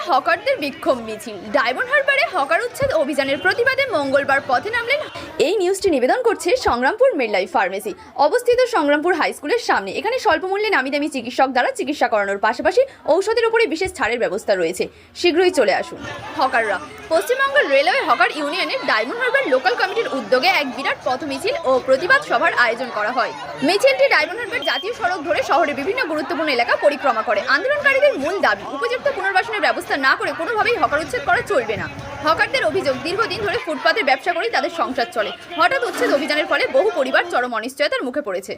হকারদের বিক্ষোভ মিছিল। ডায়মন্ড হারবারে হকার উচ্ছেদ অভিযানের প্রতিবাদে মঙ্গলবার পথে নামলেন। এই নিউজটি নিবেদন করছে সংগ্রামপুর মিডলাইফ ফার্মেসি, অবস্থিত সংগ্রামপুর হাই স্কুলের সামনে। এখানে স্বল্প মূল্যে নামিদামি চিকিৎসক দ্বারা চিকিৎসা করানোর পাশাপাশি ঔষধের উপরে বিশেষ ছাড়ের ব্যবস্থা রয়েছে। শীঘ্রই চলে আসুন। হকাররা পশ্চিমবঙ্গ রেলওয়ে হকার ইউনিয়নের ডায়মন্ড হারবার লোকাল কমিটির উদ্যোগে এক বিরাট পথ মিছিল ও প্রতিবাদ সভার আয়োজন করা হয়। মিছিলটি ডায়মন্ড হারবার জাতীয় সড়ক ধরে শহরের বিভিন্ন গুরুত্বপূর্ণ এলাকা পরিক্রমা করে। আন্দোলনকারীদের মূল দাবি, উপযুক্ত পুনর্বাসনের ব্যবস্থা না করে কোনোভাবেই হকার উচ্ছেদ করা চলবে না। হকারদের অভিযোগ, দীর্ঘদিন ধরে ফুটপাতের ব্যবসা করেই তাদের সংসার চলে। হঠাৎ উচ্ছেদ অভিযানের ফলে বহু পরিবার চরম অনিশ্চয়তার মুখে পড়েছে।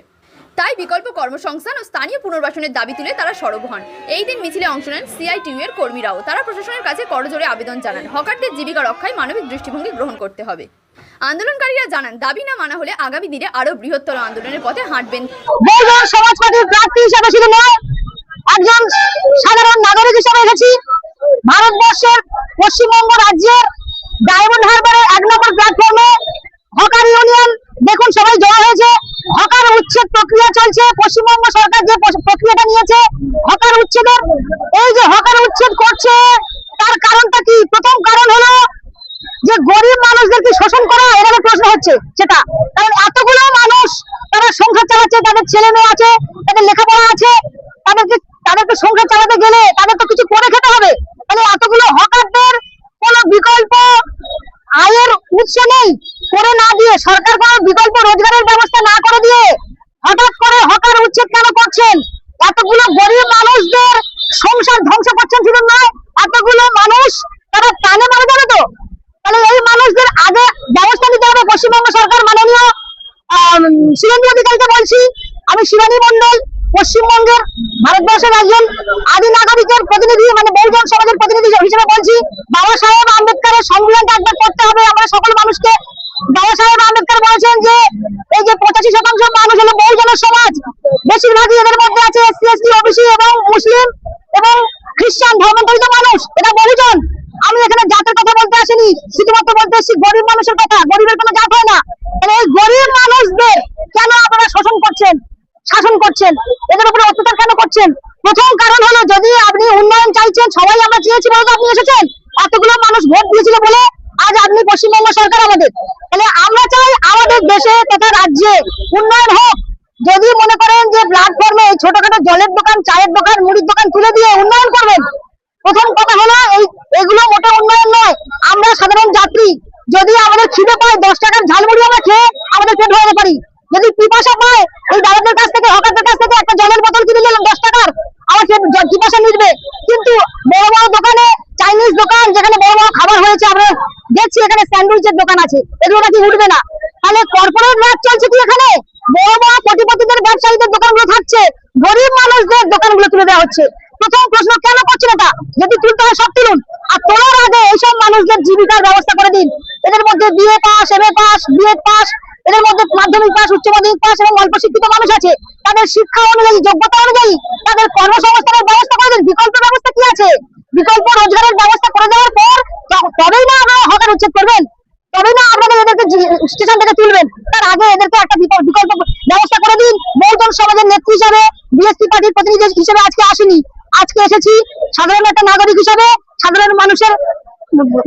তাই বিকল্প কর্মসংস্থান ও স্থানীয় পুনর্বাসনের দাবি তুলে তারা সরব হন। এই দিন মিছিলে অংশ নেন সিআইটিইউ এর কর্মীরাও। তারা প্রশাসনের কাছে করজোড়ে আবেদন জানান, হকারদের জীবিকা রক্ষায় মানবিক দৃষ্টিভঙ্গি গ্রহণ করতে হবে। আন্দোলনকারীরা জানান, দাবি না মানা হলে আগামী দিনে আরো বৃহত্তর আন্দোলনের পথে হাঁটবেন। বহুজন সমাজবাদী প্রার্থী হিসেবে শুধু নয়, একজন সাধারণ নাগরিক হিসেবে এসেছি। ভারতবর্ষের পশ্চিমবঙ্গ রাজ্যের ডায়মন্ড হারবারের 1 নম্বর প্ল্যাটফর্মে হকার ইউনিয়ন দেখুন সবাই জড়ো হয়েছে। হকার উচ্ছেদ প্রক্রিয়া চলছে। পশ্চিমবঙ্গ সরকার যে প্রক্রিয়াটা নিয়েছে হকার উচ্ছেদের, এই যে হকার উচ্ছেদ করছে তার কারণটা কি? প্রথম কারণ হলো যে গরিব মানুষদেরকে শোষণ করা, এভাবে প্রশ্ন হচ্ছে সেটা। কারণ এতগুলো মানুষ তারা সংসার চালাচ্ছে, তাদের ছেলে মেয়ে আছে, তাদের লেখাপড়া আছে, তাদেরকে সংসার চালাতে গেলে তাদের তো কিছু করে খেতে হবে। তাহলে এতগুলো হকারদের কোনো বিকল্প আয়ের উৎস নেই, করে না দিয়ে সরকার কোনো বিকল্প রোজগারের ব্যবস্থা না করে দিয়ে হঠাৎ করে হকার উচ্ছেদ কেন করছেন? এতগুলো গরিব মানুষদের সংসার ধ্বংস করছেন শুধু নয়, এতগুলো মানুষ তারা প্রাণে মারা যাবে তো। তাহলে এই মানুষদের আগে ব্যবস্থা নিতে হবে। পশ্চিমবঙ্গ সরকার মাননীয় শিবানী অধিকারীকে বলছি, আমি শিবানী মন্ডল, পশ্চিমবঙ্গের ভারতবর্ষের একজন আদি নাগরিকের প্রতিনিধি, মানে বহুজন সমাজের প্রতিনিধি হিসেবে বলছি, বাবা সাহেব আম্বেদকরের সংবিধানটা একবার করতে হবে আমরা সকল মানুষকে। বাবা সাহেব আম্বেদকর বলেছেন যে এই যে 85% মানুষ হলো বহুজনের সমাজ, বেশিরভাগই এদের মধ্যে আছে এসসি এসটি ওবিসি এবং মুসলিম এবং খ্রিস্টান ধর্মান্তরিত মানুষ, এটা বহুজন। আমি এখানে জাতের কথা বলতে আসিনি, শুধুমাত্র বলতে এসেছি গরিব মানুষের কথা। গরিবের কোনো জাত হয় না। তাহলে এই গরিব মানুষদের কেন আপনারা শোষণ করছেন, শাসন করছেন, এদের উপরে অত্যাচার কেন করছেন? প্রথম কারণ হলো, যদি আপনি উন্নয়ন চাইছেন, সবাই আমরা চেয়েছি বলে তো আপনি এসেছেন, এতগুলো মানুষ ভোট দিয়েছিল বলে আজ আপনি পশ্চিমবঙ্গ সরকার আমাদের। তাহলে আমরা চাই আমাদের দেশে তথা রাজ্যে উন্নয়ন হোক। যদি মনে করেন যে প্ল্যাটফর্মে এই ছোটখাটো জলের দোকান, চায়ের দোকান, মুড়ির দোকান খুলে দিয়ে উন্নয়ন করবেন, প্রথম কথা হলো এগুলো মোটে উন্নয়ন নয়। আমরা সাধারণ যাত্রী, যদি আমাদের খিদে পায় 10 টাকার ঝালমুড়ি আমরা খেয়ে আমাদের পেট ভরাতে পারি। যদি পিপাসা পায় এই দাদাদের কাছ থেকে, হকারদের কাছ থেকে একটা জলের বোতল কিনে নিলাম 10 টাকার, আমার পিপাসা মিটবে। কিন্তু বড় বড় দোকানে, চাইনিজ দোকান যেখানে বড় বড় খাবার হয়েছে, আমরা দেখছি এখানে স্যান্ডউইচের দোকান আছে, এগুলো নাকি উঠবে না। তাহলে কর্পোরেট রাজ চলছে কি এখানে? বড় বড় কোটিপতিদের ব্যবসায়ীদের দোকানগুলো থাকছে, গরিব মানুষদের দোকানগুলো তুলে দেওয়া হচ্ছে। প্রথম প্রশ্ন, কেন করছেন এটা? যদি তুলতে হয় সব তুলুন, আর তোলার আগে এইসব মানুষদের জীবিকার ব্যবস্থা করে দিন। এদের মধ্যে BA pass, MA pass, BEd pass, এদের মধ্যে মাধ্যমিক পাস, উচ্চ মাধ্যমিক পাস এবং অল্প শিক্ষিত মানুষ আছে। তাদের শিক্ষা অনুযায়ী, যোগ্যতা অনুযায়ী তাদের কর্মসংস্থানের ব্যবস্থা করে দিন। বিকল্প ব্যবস্থা কি আছে? বিকল্প রোজগারের ব্যবস্থা করে দেওয়ার পর তবেই না আপনারা হকার উচ্ছেদ করবেন, তবেই না আপনাদের এদেরকে স্টেশন থেকে তুলবেন। তার আগে এদেরকে একটা বিকল্প ব্যবস্থা করে দিন। বহুজন সমাজের নেত্রী হিসাবে, বিএসপি পার্টির প্রতিনিধি হিসেবে আজকে আসেনি, আজকে এসেছি সাধারণ একটা নাগরিক হিসাবে, সাধারণ মানুষের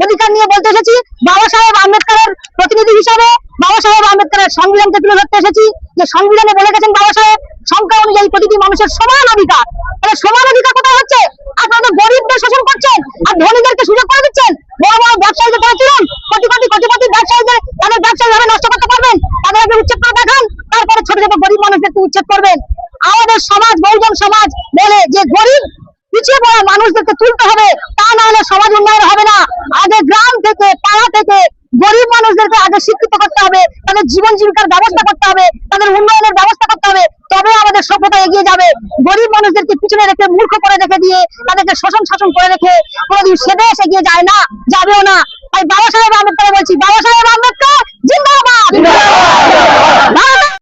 অধিকার নিয়ে বলতে এসেছি। বাবা সাহেব আম্বেদকরের প্রতিনিধি হিসাবে বাবা সাহেব আম্বেদকরের সংবিধানকে তুলে ধরতে এসেছি, যে সংবিধানে বলে গেছেন বাবা সাহেব সংখ্যা অনুযায়ী প্রতিটি মানুষের সমান অধিকার। তাহলে সমান অধিকার কোথায় হচ্ছে? আপনাদের গরিবদের শোষণ করছেন আর ধনীদেরকে সুযোগ করে দিচ্ছেন। বড় বড় ব্যবসায়ীদের করে তুলুন, কোটি ব্যবসায়ীদের, তাদের ব্যবসা ভাবে নষ্ট করতে পারবেন, তাদের আগে উচ্ছেদ করে দেখান, তারপরে ছোট ছোট গরিব মানুষদেরকে উচ্ছেদ করবেন। আমাদের সমাজ বহুজন সমাজ বলে যে গরিব পিছিয়ে পড়া মানুষদেরকে তুলতে হবে, তা না হলে সমাজ উন্নয়ন হবে না। আগে গ্রাম থেকে, পাড়া থেকে গরিব মানুষদেরকে আগে শিক্ষিত করতে হবে, তাদের জীবন জীবিকার ব্যবস্থা করতে হবে, তাদের উন্নয়নের ব্যবস্থা করতে হবে, তবে আমাদের সভ্যতা এগিয়ে যাবে। গরিব মানুষদেরকে পিছনে রেখে, মূর্খ করে রেখে দিয়ে, তাদেরকে শোষণ শাসন করে রেখে কোনোদিন সে দেশ এগিয়ে যায় না, যাবেও না। তাই বাবা সাহেব আম্বেদকর বলছি, বাবা সাহেব আম্বেদকর জিন্দাবাদ।